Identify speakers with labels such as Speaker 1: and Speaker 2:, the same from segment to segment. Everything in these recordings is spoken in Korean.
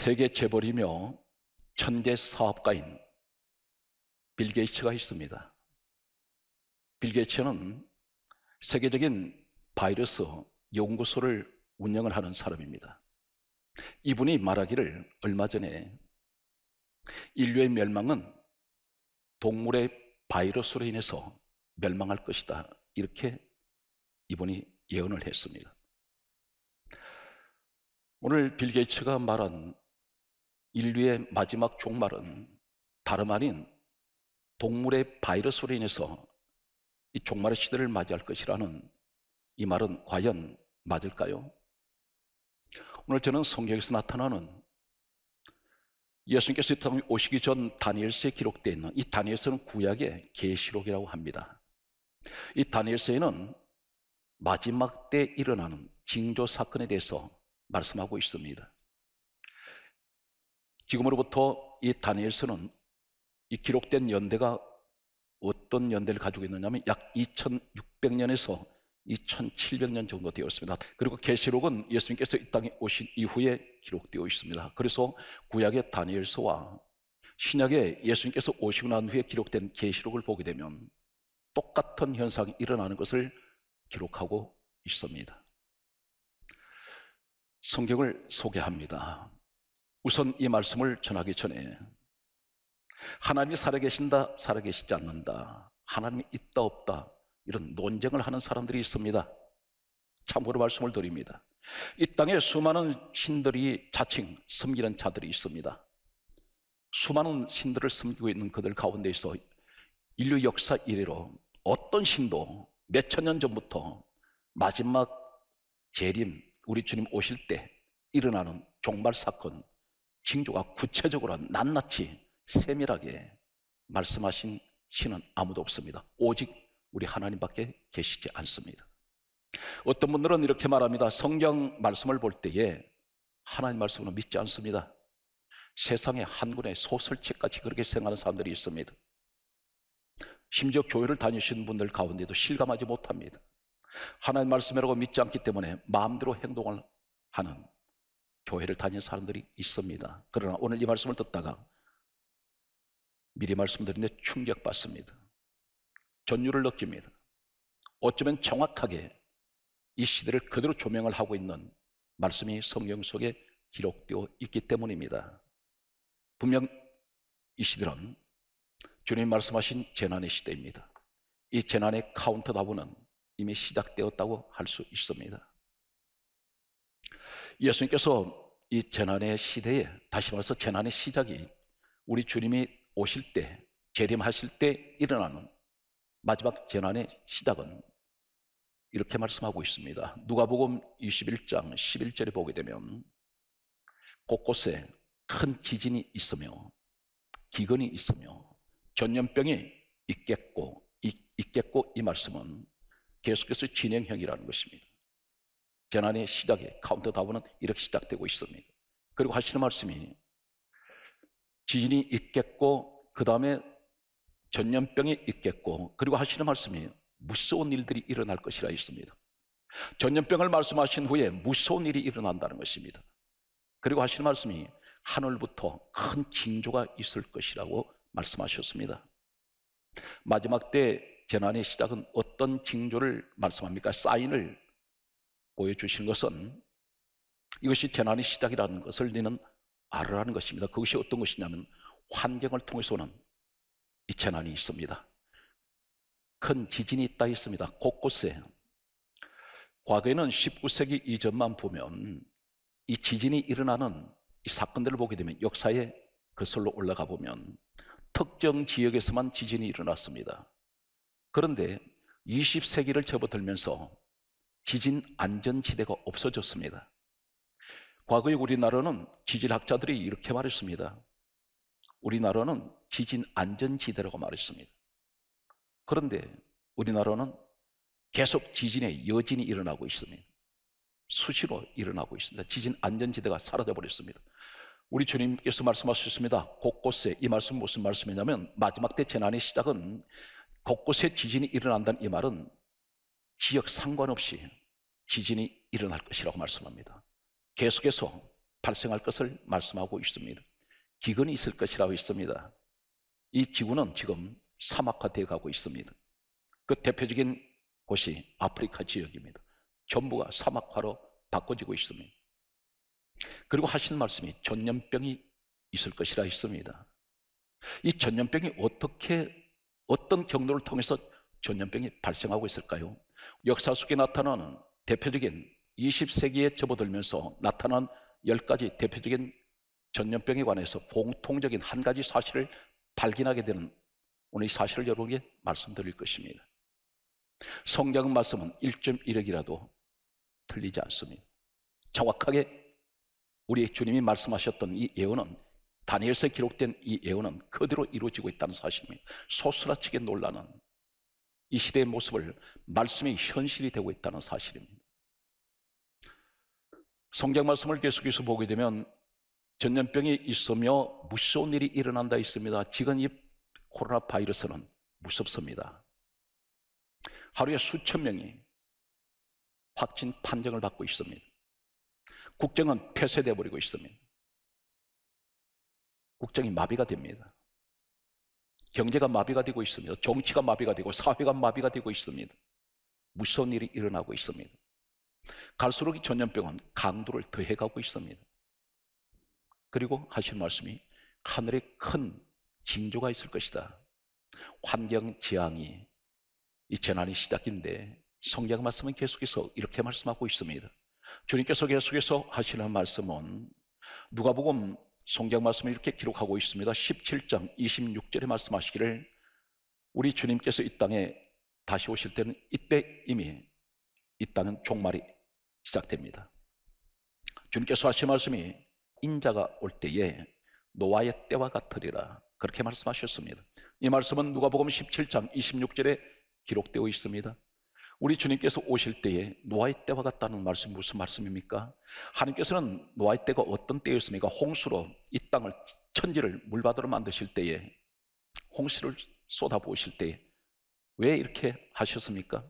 Speaker 1: 세계 재벌이며 천재 사업가인 빌 게이츠가 있습니다. 빌 게이츠는 세계적인 바이러스 연구소를 운영을 하는 사람입니다. 이분이 말하기를 얼마 전에 인류의 멸망은 동물의 바이러스로 인해서 멸망할 것이다, 이렇게 이분이 예언을 했습니다. 오늘 빌 게이츠가 말한 인류의 마지막 종말은 다름 아닌 동물의 바이러스로 인해서 이 종말의 시대를 맞이할 것이라는 이 말은 과연 맞을까요? 오늘 저는 성경에서 나타나는 예수님께서 이 땅에 오시기 전 다니엘서에 기록되어 있는 이 다니엘서는 구약의 계시록이라고 합니다. 이 다니엘서에는 마지막 때 일어나는 징조 사건에 대해서 말씀하고 있습니다. 지금으로부터 이 다니엘서는 이 기록된 연대가 어떤 연대를 가지고 있느냐면 약 2600년에서 2700년 정도 되었습니다. 그리고 계시록은 예수님께서 이 땅에 오신 이후에 기록되어 있습니다. 그래서 구약의 다니엘서와 신약의 예수님께서 오시고 난 후에 기록된 계시록을 보게 되면 똑같은 현상이 일어나는 것을 기록하고 있습니다. 성경을 소개합니다. 우선 이 말씀을 전하기 전에 하나님이 살아계신다, 살아계시지 않는다, 하나님이 있다 없다, 이런 논쟁을 하는 사람들이 있습니다. 참고로 말씀을 드립니다. 이 땅에 수많은 신들이 자칭 섬기는 자들이 있습니다. 수많은 신들을 섬기고 있는 그들 가운데에서 인류 역사 이래로 어떤 신도 몇천 년 전부터 마지막 재림, 우리 주님 오실 때 일어나는 종말 사건, 징조가 구체적으로 낱낱이 세밀하게 말씀하신 신은 아무도 없습니다. 오직 우리 하나님밖에 계시지 않습니다. 어떤 분들은 이렇게 말합니다. 성경 말씀을 볼 때에 하나님 말씀을 믿지 않습니다. 세상에 한 권의 소설책까지 그렇게 생각하는 사람들이 있습니다. 심지어 교회를 다니시는 분들 가운데도 실감하지 못합니다. 하나님 말씀이라고 믿지 않기 때문에 마음대로 행동을 하는 교회를 다니는 사람들이 있습니다. 그러나 오늘 이 말씀을 듣다가 미리 말씀드리는데 충격받습니다. 전율을 느낍니다. 어쩌면 정확하게 이 시대를 그대로 조명을 하고 있는 말씀이 성경 속에 기록되어 있기 때문입니다. 분명 이 시대는 주님 말씀하신 재난의 시대입니다. 이 재난의 카운트다운은 이미 시작되었다고 할 수 있습니다. 예수님께서 이 재난의 시대에, 다시 말해서 재난의 시작이 우리 주님이 오실 때, 재림하실 때 일어나는 마지막 재난의 시작은 이렇게 말씀하고 있습니다. 누가복음 21장 11절에 보게 되면 곳곳에 큰 지진이 있으며 기근이 있으며 전염병이 있겠고 이 말씀은 계속해서 진행형이라는 것입니다. 재난의 시작에 카운트다운은 이렇게 시작되고 있습니다. 그리고 하시는 말씀이 지진이 있겠고 그 다음에 전염병이 있겠고, 그리고 하시는 말씀이 무서운 일들이 일어날 것이라 있습니다. 전염병을 말씀하신 후에 무서운 일이 일어난다는 것입니다. 그리고 하시는 말씀이 하늘부터 큰 징조가 있을 것이라고 말씀하셨습니다. 마지막 때 재난의 시작은 어떤 징조를 말씀합니까? 사인을 보여주시는 것은 이것이 재난의 시작이라는 것을 너는 알으라는 것입니다. 그것이 어떤 것이냐면 환경을 통해서 오는 이 재난이 있습니다. 큰 지진이 있다 있습니다. 곳곳에. 과거에는 19세기 이전만 보면 이 지진이 일어나는 이 사건들을 보게 되면 역사에 거슬러 올라가 보면 특정 지역에서만 지진이 일어났습니다. 그런데 20세기를 접어들면서 지진 안전지대가 없어졌습니다. 과거의 우리나라는 지질학자들이 이렇게 말했습니다. 우리나라는 지진 안전지대라고 말했습니다. 그런데 우리나라는 계속 지진의 여진이 일어나고 있습니다. 수시로 일어나고 있습니다. 지진 안전지대가 사라져버렸습니다. 우리 주님께서 말씀하셨습니다. 곳곳에, 이 말씀은 무슨 말씀이냐면 마지막 때 재난의 시작은 곳곳에 지진이 일어난다는 이 말은 지역 상관없이 지진이 일어날 것이라고 말씀합니다. 계속해서 발생할 것을 말씀하고 있습니다. 기근이 있을 것이라고 했습니다. 이 지구는 지금 사막화되어 가고 있습니다. 그 대표적인 곳이 아프리카 지역입니다. 전부가 사막화로 바꿔지고 있습니다. 그리고 하신 말씀이 전염병이 있을 것이라 했습니다. 이 전염병이 어떤 경로를 통해서 전염병이 발생하고 있을까요? 역사 속에 나타나는 대표적인 20세기에 접어들면서 나타난 10가지 대표적인 전염병에 관해서 공통적인 한 가지 사실을 발견하게 되는 오늘 이 사실을 여러분에게 말씀드릴 것입니다. 성경 말씀은 1.1억이라도 틀리지 않습니다. 정확하게 우리 주님이 말씀하셨던 이 예언은, 다니엘서에 기록된 이 예언은 그대로 이루어지고 있다는 사실입니다. 소스라치게 놀라는 이 시대의 모습을 말씀이 현실이 되고 있다는 사실입니다. 성경 말씀을 계속해서 보게 되면 전염병이 있으며 무서운 일이 일어난다 있습니다. 지금 이 코로나 바이러스는 무섭습니다. 하루에 수천 명이 확진 판정을 받고 있습니다. 국정은 폐쇄되어 버리고 있습니다. 국정이 마비가 됩니다. 경제가 마비가 되고 있습니다. 정치가 마비가 되고 사회가 마비가 되고 있습니다. 무서운 일이 일어나고 있습니다. 갈수록 이 전염병은 강도를 더해가고 있습니다. 그리고 하신 말씀이 하늘에 큰 징조가 있을 것이다. 환경 재앙이 이 재난이 시작인데 성경 말씀은 계속해서 이렇게 말씀하고 있습니다. 주님께서 계속해서 하시는 말씀은 누가복음 성경 말씀을 이렇게 기록하고 있습니다. 17장 26절에 말씀하시기를 우리 주님께서 이 땅에 다시 오실 때는 이때 이미 이 땅은 종말이 시작됩니다. 주님께서 하신 말씀이 인자가 올 때에 노아의 때와 같으리라 그렇게 말씀하셨습니다. 이 말씀은 누가복음 17장 26절에 기록되어 있습니다. 우리 주님께서 오실 때에 노아의 때와 같다는 말씀이 무슨 말씀입니까? 하나님께서는 노아의 때가 어떤 때였습니까? 홍수로 이 땅을, 천지를 물바다로 만드실 때에, 홍수를 쏟아부으실 때에 왜 이렇게 하셨습니까?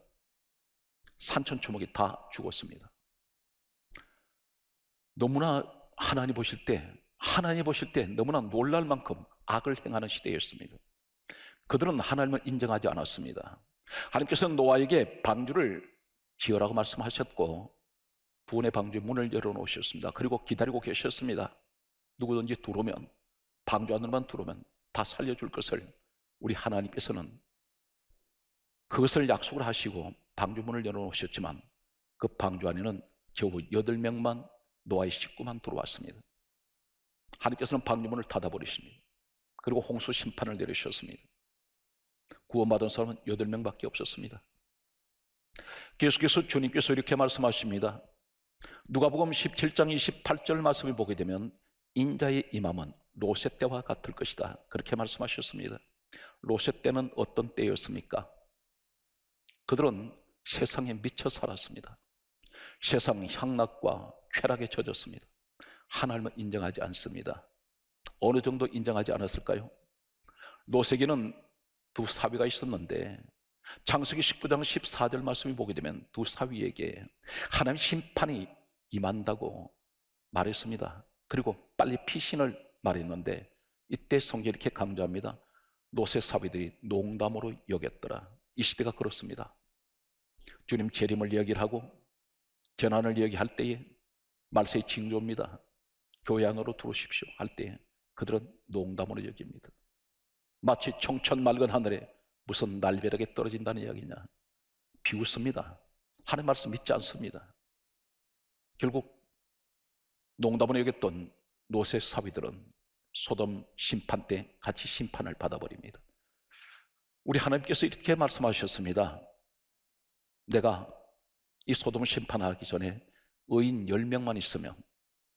Speaker 1: 산천초목이 다 죽었습니다. 너무나 하나님 보실 때 너무나 놀랄 만큼 악을 행하는 시대였습니다. 그들은 하나님을 인정하지 않았습니다. 하나님께서는 노아에게 방주를 지으라고 말씀하셨고 구원의 방주의 문을 열어놓으셨습니다. 그리고 기다리고 계셨습니다. 누구든지 들어오면, 방주 안으로만 들어오면 다 살려줄 것을 우리 하나님께서는 그것을 약속을 하시고 방주 문을 열어놓으셨지만 그 방주 안에는 겨우 8명만, 노아의 식구만 들어왔습니다. 하나님께서는 방주 문을 닫아버리십니다. 그리고 홍수 심판을 내리셨습니다. 구원받은 사람은 8명밖에 없었습니다. 계속해서 주님께서 이렇게 말씀하십니다. 누가복음 17장 28절 말씀을 보게 되면 인자의 임함은 롯의 때와 같을 것이다 그렇게 말씀하셨습니다. 롯의 때는 어떤 때였습니까? 그들은 세상에 미쳐 살았습니다. 세상 향락과 쾌락에 젖었습니다. 하나님을 인정하지 않습니다. 어느 정도 인정하지 않았을까요? 롯에게는 두 사위가 있었는데 창세기 19장 14절 말씀을 보게 되면 두 사위에게 하나님 심판이 임한다고 말했습니다. 그리고 빨리 피신을 말했는데 이때 성경이 이렇게 강조합니다. 롯의 사위들이 농담으로 여겼더라. 이 시대가 그렇습니다. 주님 재림을 이야기를 하고 재난을 이야기할 때에 말세의 징조입니다. 교회 안으로 들어오십시오 할 때에 그들은 농담으로 여깁니다. 마치 청천 맑은 하늘에 무슨 날벼락이 떨어진다는 이야기냐, 비웃습니다. 하나님 말씀 믿지 않습니다. 결국 농담으로 여겼던 롯의 사위들은 소돔 심판 때 같이 심판을 받아버립니다. 우리 하나님께서 이렇게 말씀하셨습니다. 내가 이 소돔을 심판하기 전에 의인 10명만 있으면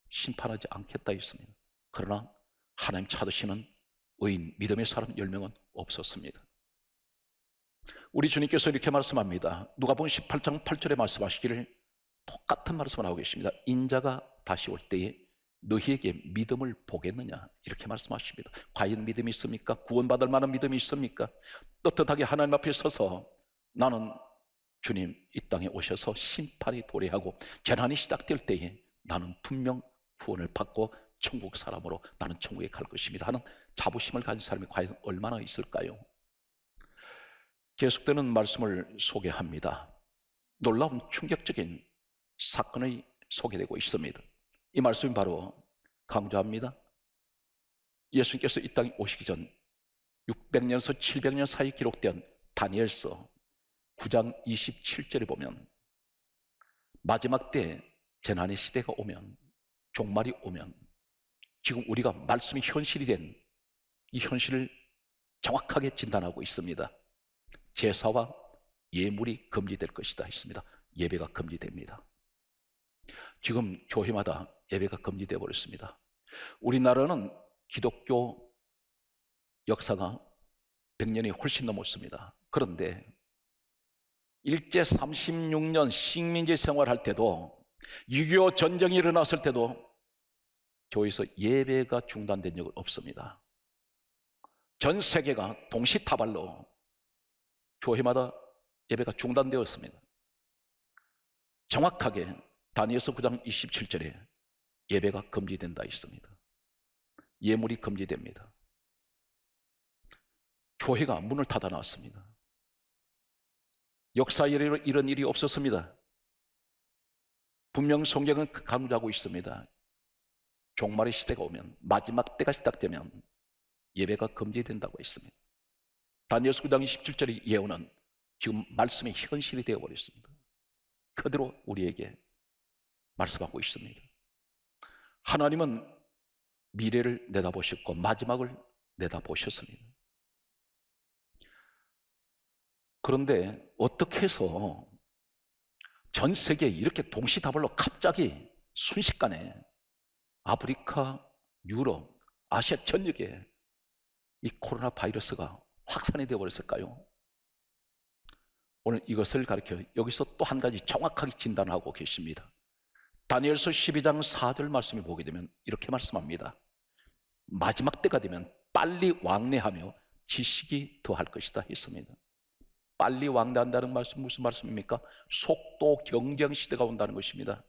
Speaker 1: 심판하지 않겠다 했습니다. 그러나 하나님 찾으시는 의인, 믿음의 사람 10명은 없었습니다. 우리 주님께서 이렇게 말씀합니다. 누가복음 18장 8절에 말씀하시기를 똑같은 말씀을 하고 계십니다. 인자가 다시 올 때에 너희에게 믿음을 보겠느냐 이렇게 말씀하십니다. 과연 믿음이 있습니까? 구원받을 만한 믿음이 있습니까? 떳떳하게 하나님 앞에 서서 나는 주님 이 땅에 오셔서 심판이 도래하고 재난이 시작될 때에 나는 분명 후원을 받고 천국 사람으로 나는 천국에 갈 것입니다 하는 자부심을 가진 사람이 과연 얼마나 있을까요? 계속되는 말씀을 소개합니다. 놀라운 충격적인 사건이 소개되고 있습니다. 이 말씀이 바로, 강조합니다, 예수님께서 이 땅에 오시기 전 600년에서 700년 사이 기록된 다니엘서 9장 27절에 보면, 마지막 때 재난의 시대가 오면, 종말이 오면, 지금 우리가 말씀이 현실이 된 이 현실을 정확하게 진단하고 있습니다. 제사와 예물이 금지될 것이다 했습니다. 예배가 금지됩니다. 지금 교회마다 예배가 금지되어 버렸습니다. 우리나라는 기독교 역사가 100년이 훨씬 넘었습니다. 그런데 일제 36년 식민지 생활할 때도, 6.25 전쟁이 일어났을 때도 교회에서 예배가 중단된 적은 없습니다. 전 세계가 동시다발로 교회마다 예배가 중단되었습니다. 정확하게 다니엘서 9장 27절에 예배가 금지된다 있습니다. 예물이 금지됩니다. 교회가 문을 닫아 놨습니다. 역사에 이런 일이 없었습니다. 분명 성경은 강조하고 있습니다. 종말의 시대가 오면, 마지막 때가 시작되면 예배가 금지된다고 했습니다. 다니엘서 9장 27절의 예언은 지금 말씀의 현실이 되어버렸습니다. 그대로 우리에게 말씀하고 있습니다. 하나님은 미래를 내다보셨고 마지막을 내다보셨습니다. 그런데 어떻게 해서 전 세계에 이렇게 동시다발로 갑자기 순식간에 아프리카, 유럽, 아시아 전역에 이 코로나 바이러스가 확산이 되어버렸을까요? 오늘 이것을 가르쳐 여기서 또 한 가지 정확하게 진단하고 계십니다. 다니엘서 12장 4절 말씀을 보게 되면 이렇게 말씀합니다. 마지막 때가 되면 빨리 왕래하며 지식이 더할 것이다 했습니다. 빨리 왕래한다는 말씀, 무슨 말씀입니까? 속도 경쟁 시대가 온다는 것입니다.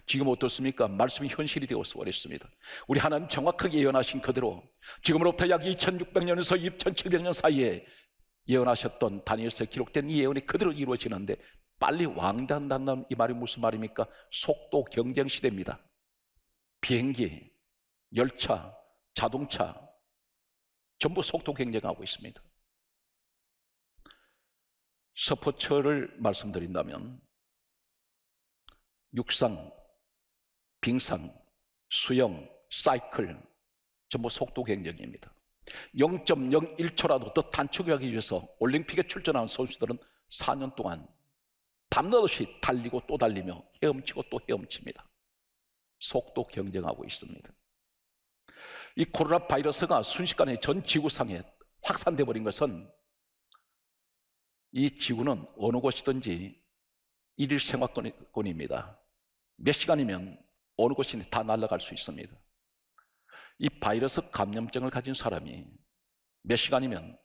Speaker 1: 지금 어떻습니까? 말씀이 현실이 되어서 버렸습니다. 우리 하나님 정확하게 예언하신 그대로 지금으로부터 약 2600년에서 2700년 사이에 예언하셨던 다니엘서에 기록된 이 예언이 그대로 이루어지는데, 빨리 왕래한다는 이 말이 무슨 말입니까? 속도 경쟁 시대입니다. 비행기, 열차, 자동차 전부 속도 경쟁하고 있습니다. 스포츠를 말씀드린다면 육상, 빙상, 수영, 사이클 전부 속도 경쟁입니다. 0.01초라도 더 단축하기 위해서 올림픽에 출전하는 선수들은 4년 동안 밤낮없이 달리고 또 달리며 헤엄치고 또 헤엄칩니다. 속도 경쟁하고 있습니다. 이 코로나 바이러스가 순식간에 전 지구상에 확산돼 버린 것은, 이 지구는 어느 곳이든지 일일 생활권입니다. 몇 시간이면 어느 곳이든 다 날아갈 수 있습니다. 이 바이러스 감염증을 가진 사람이 몇 시간이면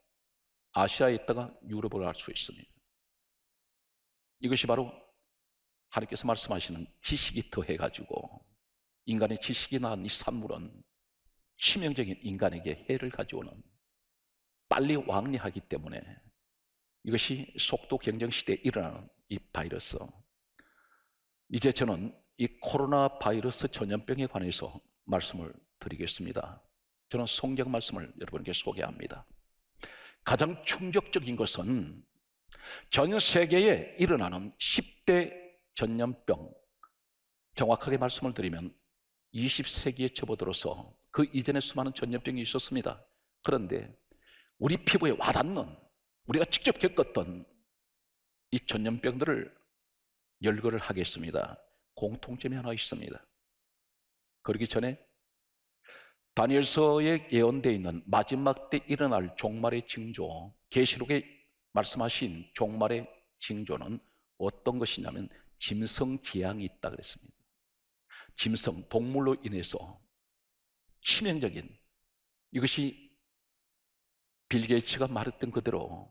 Speaker 1: 아시아에 있다가 유럽으로 갈 수 있습니다. 이것이 바로 하나님께서 말씀하시는 지식이 더해가지고, 인간의 지식이 낳은 이 산물은 치명적인 인간에게 해를 가져오는, 빨리 왕래하기 때문에 이것이 속도 경쟁 시대에 일어나는 이 바이러스. 이제 저는 이 코로나 바이러스 전염병에 관해서 말씀을 드리겠습니다. 저는 성경 말씀을 여러분께 소개합니다. 가장 충격적인 것은 전 세계에 일어나는 10대 전염병, 정확하게 말씀을 드리면 20세기에 접어들어서 그 이전에 수많은 전염병이 있었습니다. 그런데 우리 피부에 와닿는, 우리가 직접 겪었던 이 전염병들을 열거를 하겠습니다. 공통점이 하나 있습니다. 그러기 전에 다니엘서에 예언되어 있는 마지막 때 일어날 종말의 징조, 계시록에 말씀하신 종말의 징조는 어떤 것이냐면 짐승지향이 있다 그랬습니다. 짐승, 동물로 인해서 치명적인, 이것이 빌 게이츠가 말했던 그대로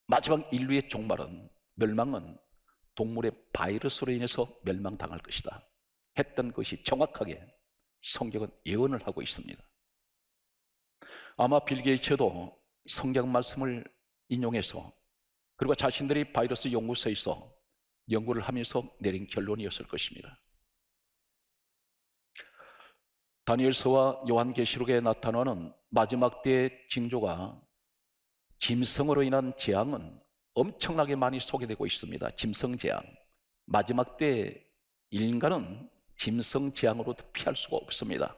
Speaker 1: 마지막 인류의 종말은, 멸망은 동물의 바이러스로 인해서 멸망당할 것이다. 했던 것이 정확하게 성경은 예언을 하고 있습니다. 아마 빌 게이츠도 성경 말씀을 인용해서 그리고 자신들이 바이러스 연구소에서 연구를 하면서 내린 결론이었을 것입니다. 다니엘서와 요한계시록에 나타나는 마지막 때의 징조가 짐승으로 인한 재앙은 엄청나게 많이 소개되고 있습니다. 짐승 재앙. 마지막 때 인간은 짐승 재앙으로도 피할 수가 없습니다.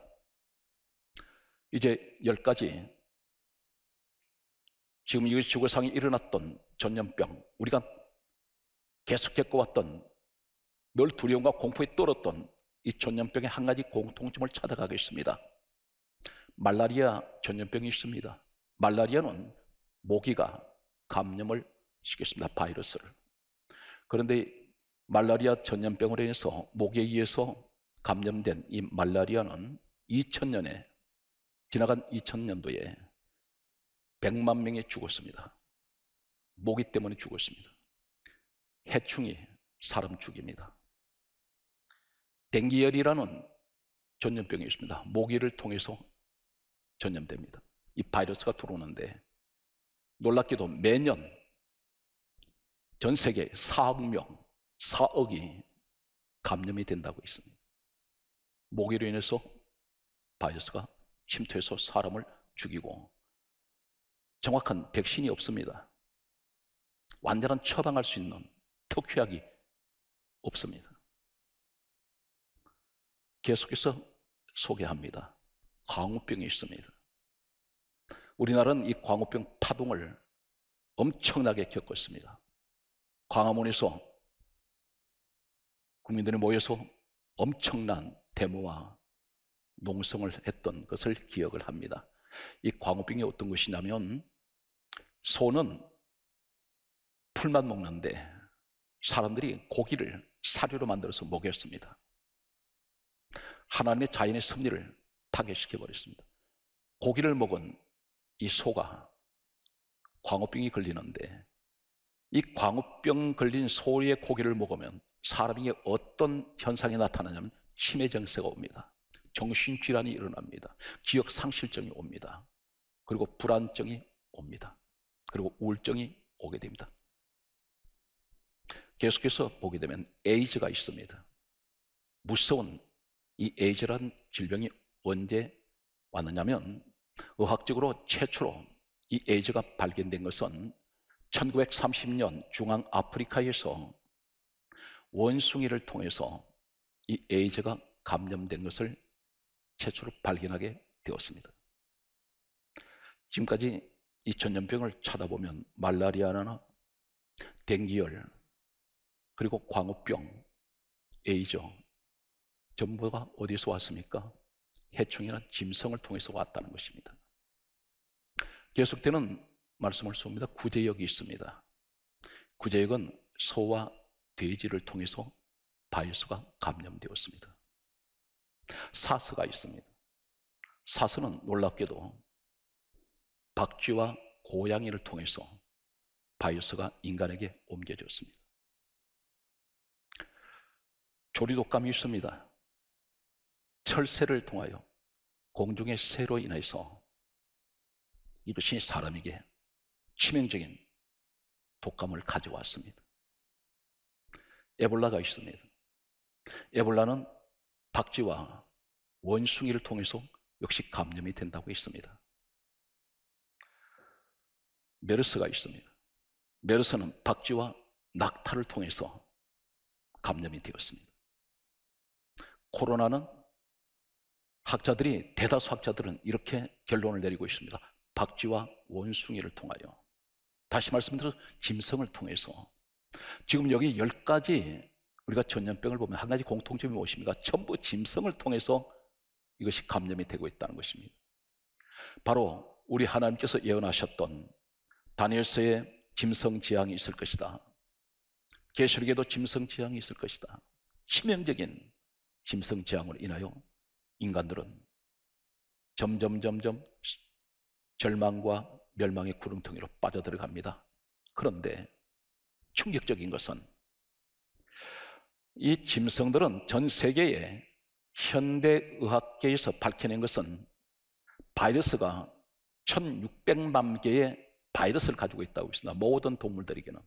Speaker 1: 이제 10가지 지금 이 지구상에 일어났던 전염병, 우리가 계속 겪어왔던 늘 두려움과 공포에 떨었던 이 전염병의 한 가지 공통점을 찾아가겠습니다. 말라리아 전염병이 있습니다. 말라리아는 모기가 감염을 시켰습니다. 바이러스를. 그런데 말라리아 전염병으로 인해서 모기에 의해서 감염된 이 말라리아는 2000년에 지나간 2000년도에 100만 명이 죽었습니다. 모기 때문에 죽었습니다. 해충이 사람 죽입니다. 댕기열이라는 전염병이 있습니다. 모기를 통해서 전염됩니다. 이 바이러스가 들어오는데 놀랍게도 매년 전 세계 4억 명, 4억이 감염이 된다고 있습니다. 모기로 인해서 바이러스가 침투해서 사람을 죽이고 정확한 백신이 없습니다. 완전한 처방할 수 있는 특효약이 없습니다. 계속해서 소개합니다. 광우병이 있습니다. 우리나라는 이 광우병 파동을 엄청나게 겪었습니다. 광화문에서 국민들이 모여서 엄청난 데모와 농성을 했던 것을 기억을 합니다. 이 광우병이 어떤 것이냐면 소는 풀만 먹는데 사람들이 고기를 사료로 만들어서 먹였습니다. 하나님의 자연의 섭리를 파괴시켜버렸습니다. 고기를 먹은 이 소가 광우병이 걸리는데 이 광우병 걸린 소의 고기를 먹으면 사람에게 어떤 현상이 나타나냐면 치매 증세가 옵니다. 정신질환이 일어납니다. 기억상실증이 옵니다. 그리고 불안증이 옵니다. 그리고 우울증이 오게 됩니다. 계속해서 보게 되면 에이즈가 있습니다. 무서운 이 에이즈라는 질병이 언제 왔느냐면 의학적으로 최초로 이 에이즈가 발견된 것은 1930년 중앙아프리카에서 원숭이를 통해서 이 에이즈가 감염된 것을 최초로 발견하게 되었습니다. 지금까지 이 전염병을 찾아보면 말라리아나 댕기열 그리고 광우병, 에이즈 전부가 어디서 왔습니까? 해충이나 짐승을 통해서 왔다는 것입니다. 계속되는 말씀을 씁니다. 구제역이 있습니다. 구제역은 소와 돼지를 통해서 바이러스가 감염되었습니다. 사스가 있습니다. 사스는 놀랍게도 박쥐와 고양이를 통해서 바이러스가 인간에게 옮겨졌습니다. 조류독감이 있습니다. 철새를 통하여 공중의 새로 인해서 이것이 사람에게 치명적인 독감을 가져왔습니다. 에볼라가 있습니다. 에볼라는 박쥐와 원숭이를 통해서 역시 감염이 된다고 했습니다. 메르스가 있습니다. 메르스는 박쥐와 낙타를 통해서 감염이 되었습니다. 코로나는 대다수 학자들은 이렇게 결론을 내리고 있습니다. 박쥐와 원숭이를 통하여, 다시 말씀드려서 짐승을 통해서. 지금 여기 10가지 우리가 전염병을 보면 한 가지 공통점이 무엇입니까? 전부 짐승을 통해서 이것이 감염이 되고 있다는 것입니다. 바로 우리 하나님께서 예언하셨던 다니엘서에 짐승 재앙이 있을 것이다. 계시록에도 짐승 재앙이 있을 것이다. 치명적인 짐승 재앙으로 인하여 인간들은 점점 절망과 멸망의 구렁텅이로 빠져들어갑니다. 그런데 충격적인 것은 이 짐승들은 전 세계에 현대의학계에서 밝혀낸 것은 바이러스가 1600만 개의 바이러스를 가지고 있다고 있습니다. 모든 동물들에게는.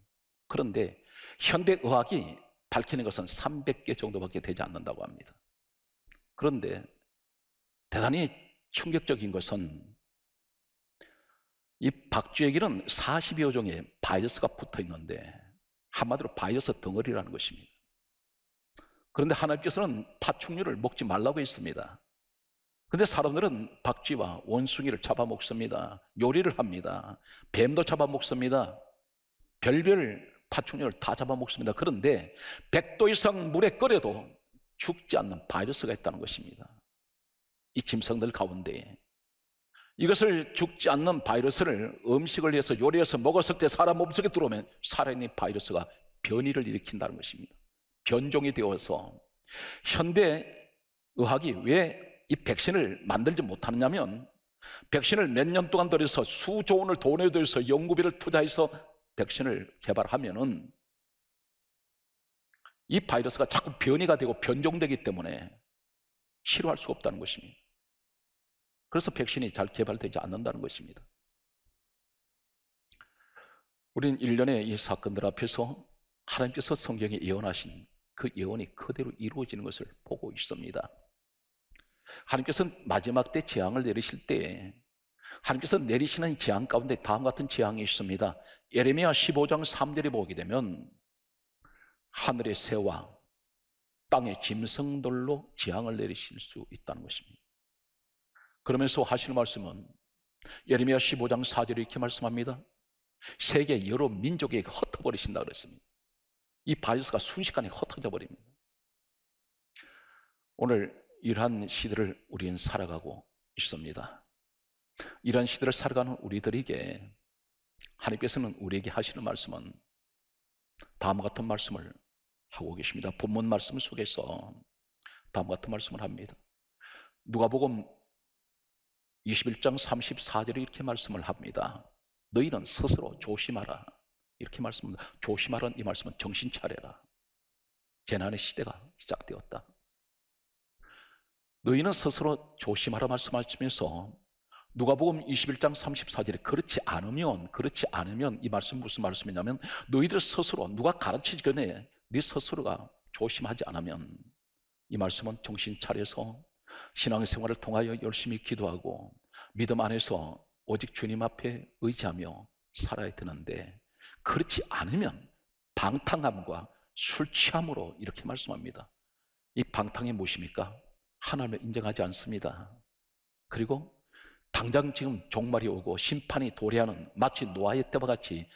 Speaker 1: 그런데 현대의학이 밝혀낸 것은 300개 정도밖에 되지 않는다고 합니다. 그런데 대단히 충격적인 것은 이 박쥐에게는 40여 종의 바이러스가 붙어 있는데 한마디로 바이러스 덩어리라는 것입니다. 그런데 하나님께서는 파충류를 먹지 말라고 했습니다. 그런데 사람들은 박쥐와 원숭이를 잡아먹습니다. 요리를 합니다. 뱀도 잡아먹습니다. 별별 파충류를 다 잡아먹습니다. 그런데 100도 이상 물에 끓여도 죽지 않는 바이러스가 있다는 것입니다. 이 짐승들 가운데 이것을 죽지 않는 바이러스를 음식을 해서 요리해서 먹었을 때 사람 몸속에 들어오면 살아있는 바이러스가 변이를 일으킨다는 것입니다. 변종이 되어서 현대의학이 왜 이 백신을 만들지 못하느냐면 백신을 몇 년 동안 들여서 수조 원을 돈에 들여서 연구비를 투자해서 백신을 개발하면은 이 바이러스가 자꾸 변이가 되고 변종되기 때문에 치료할 수가 없다는 것입니다. 그래서 백신이 잘 개발되지 않는다는 것입니다. 우리는 일련의 이 사건들 앞에서 하나님께서 성경에 예언하신 그 예언이 그대로 이루어지는 것을 보고 있습니다. 하나님께서는 마지막 때 재앙을 내리실 때 하나님께서 내리시는 재앙 가운데 다음과 같은 재앙이 있습니다. 예레미야 15장 3절에 보게 되면 하늘의 새와 땅의 짐승들로 재앙을 내리실 수 있다는 것입니다. 그러면서 하시는 말씀은 예레미야 15장 4절에 이렇게 말씀합니다. 세계 여러 민족에게 흩어버리신다 그랬습니다. 이 바이러스가 순식간에 흩어져 버립니다. 오늘 이러한 시대를 우리는 살아가고 있습니다. 이러한 시대를 살아가는 우리들에게 하나님께서는 우리에게 하시는 말씀은 다음과 같은 말씀을 하고 계십니다. 본문 말씀 속에서 다음과 같은 말씀을 합니다. 누가복음 21장 34절에 이렇게 말씀을 합니다. 너희는 스스로 조심하라. 이렇게 말씀합니다. 조심하라는 이 말씀은 정신 차려라. 재난의 시대가 시작되었다. 너희는 스스로 조심하라 말씀하시면서 누가복음 21장 34절에 그렇지 않으면 이 말씀 무슨 말씀이냐면 너희들 스스로 누가 가르치기 전에 네 스스로가 조심하지 않으면 이 말씀은 정신 차려서 신앙생활을 통하여 열심히 기도하고 믿음 안에서 오직 주님 앞에 의지하며 살아야 되는데 그렇지 않으면 방탕함과 술 취함으로 이렇게 말씀합니다. 이 방탕이 무엇입니까? 하나님을 인정하지 않습니다. 그리고 당장 지금 종말이 오고 심판이 도래하는 마치 노아의 때와 같이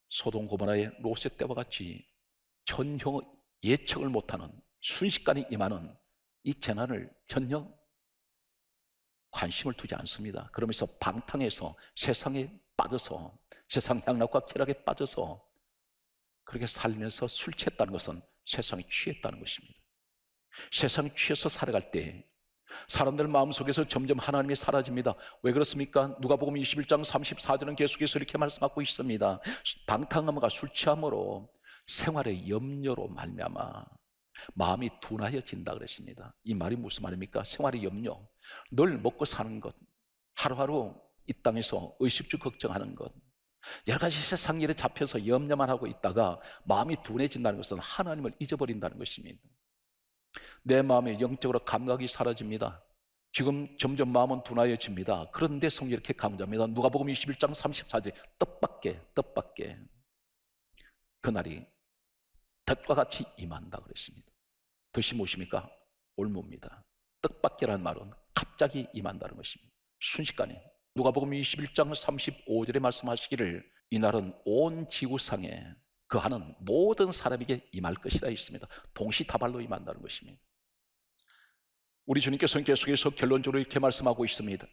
Speaker 1: 소돔 고모라의 롯의 때와 같이 전혀 예측을 못하는 순식간에 임하는 이 재난을 전혀 관심을 두지 않습니다. 그러면서 방탕해서 세상에 빠져서 세상 향락과 쾌락에 빠져서 그렇게 살면서 술 취했다는 것은 세상에 취했다는 것입니다. 세상에 취해서 살아갈 때 사람들 마음속에서 점점 하나님이 사라집니다. 왜 그렇습니까? 누가복음 21장 34절은 계속해서 이렇게 말씀하고 있습니다. 방탕함과 술 취함으로 생활의 염려로 말미암아 마음이 둔하여진다 그랬습니다. 이 말이 무슨 말입니까? 생활의 염려, 늘 먹고 사는 것, 하루하루 이 땅에서 의식주 걱정하는 것, 여러 가지 세상 일에 잡혀서 염려만 하고 있다가 마음이 둔해진다는 것은 하나님을 잊어버린다는 것입니다. 내 마음에 영적으로 감각이 사라집니다. 지금 점점 마음은 둔하여집니다. 그런데 성경이 이렇게 강조합니다. 누가복음 21장 34절 뜻밖의 그날이 덫과 같이 임한다 그랬습니다. 덫이 무엇입니까? 올무입니다. 뜻밖이라는 말은 갑자기 임한다는 것입니다. 순식간에 누가복음 21장 35절에 말씀하시기를 이날은 온 지구상에 거하는 모든 사람에게 임할 것이라 했습니다. 동시다발로 임한다는 것입니다. 우리 주님께서는 계속해서 결론적으로 이렇게 말씀하고 있습니다.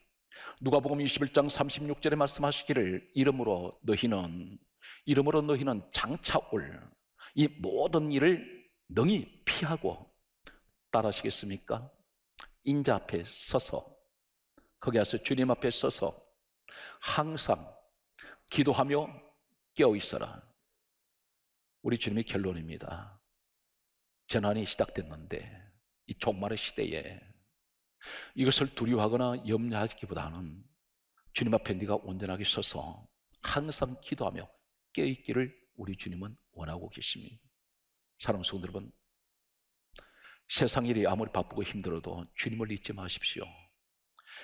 Speaker 1: 누가복음 21장 36절에 말씀하시기를 이러므로 너희는 장차 올 이 모든 일을 능히 피하고 따라하시겠습니까? 인자 앞에 서서 거기 가서 주님 앞에 서서 항상 기도하며 깨어 있어라. 우리 주님의 결론입니다. 재난이 시작됐는데 이 종말의 시대에 이것을 두려워하거나 염려하기보다는 주님 앞에 네가 온전하게 서서 항상 기도하며 깨어있기를 우리 주님은 원하고 계십니다. 사랑하는 성도 여러분, 세상 일이 아무리 바쁘고 힘들어도 주님을 잊지 마십시오.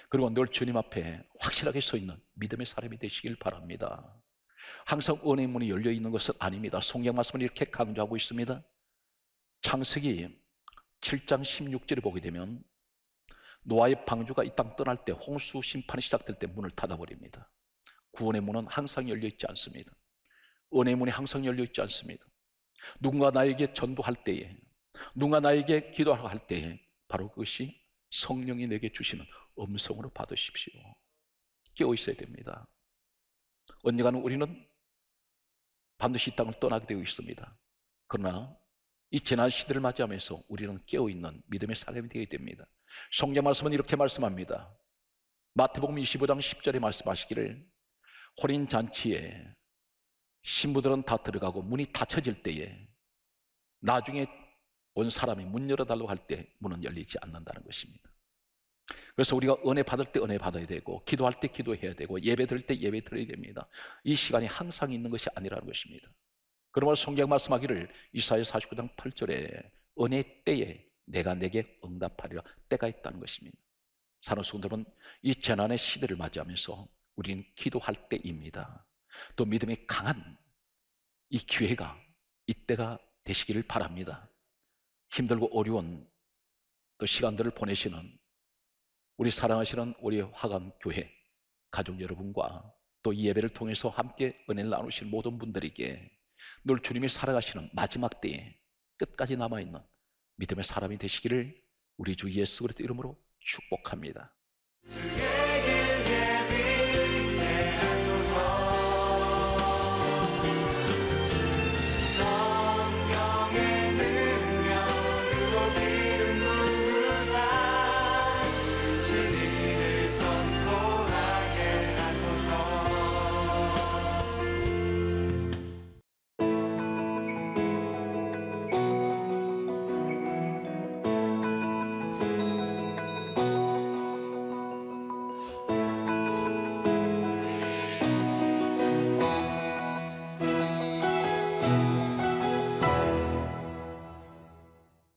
Speaker 1: 그리고 늘 주님 앞에 확실하게 서 있는 믿음의 사람이 되시길 바랍니다. 항상 은혜의 문이 열려 있는 것은 아닙니다. 성경 말씀은 이렇게 강조하고 있습니다. 창세기 7장 16절에 보게 되면 노아의 방주가 이 땅 떠날 때, 홍수 심판이 시작될 때 문을 닫아버립니다. 구원의 문은 항상 열려 있지 않습니다. 은혜의 문이 항상 열려 있지 않습니다. 누군가 나에게 전도할 때에, 누군가 나에게 기도하러 할 때에 바로 그것이 성령이 내게 주시는 음성으로 받으십시오. 깨어 있어야 됩니다. 언젠가는 우리는 반드시 이 땅을 떠나게 되어 있습니다. 그러나 이 재난 시대를 맞이하면서 우리는 깨어있는 믿음의 사람이 되어야 됩니다. 성경 말씀은 이렇게 말씀합니다. 마태복음 25장 10절에 말씀하시기를 혼인잔치에 신부들은 다 들어가고 문이 닫혀질 때에 나중에 온 사람이 문 열어달라고 할 때 문은 열리지 않는다는 것입니다. 그래서 우리가 은혜 받을 때 은혜 받아야 되고, 기도할 때 기도해야 되고, 예배 드릴 때 예배 드려야 됩니다. 이 시간이 항상 있는 것이 아니라는 것입니다. 그러므로 성경 말씀하기를 이사야 49장 8절에 은혜 때에 내가 내게 응답하리라, 때가 있다는 것입니다. 사랑하는 성도 여러분, 이 재난의 시대를 맞이하면서 우리는 기도할 때입니다. 또 믿음이 강한 이 기회가, 이때가 되시기를 바랍니다. 힘들고 어려운 또 시간들을 보내시는 우리 사랑하시는 우리 화강교회 가족 여러분과 또 이 예배를 통해서 함께 은혜를 나누신 모든 분들에게 늘 주님이 살아가시는 마지막 때에 끝까지 남아있는 믿음의 사람이 되시기를 우리 주 예수 그리스도 이름으로 축복합니다.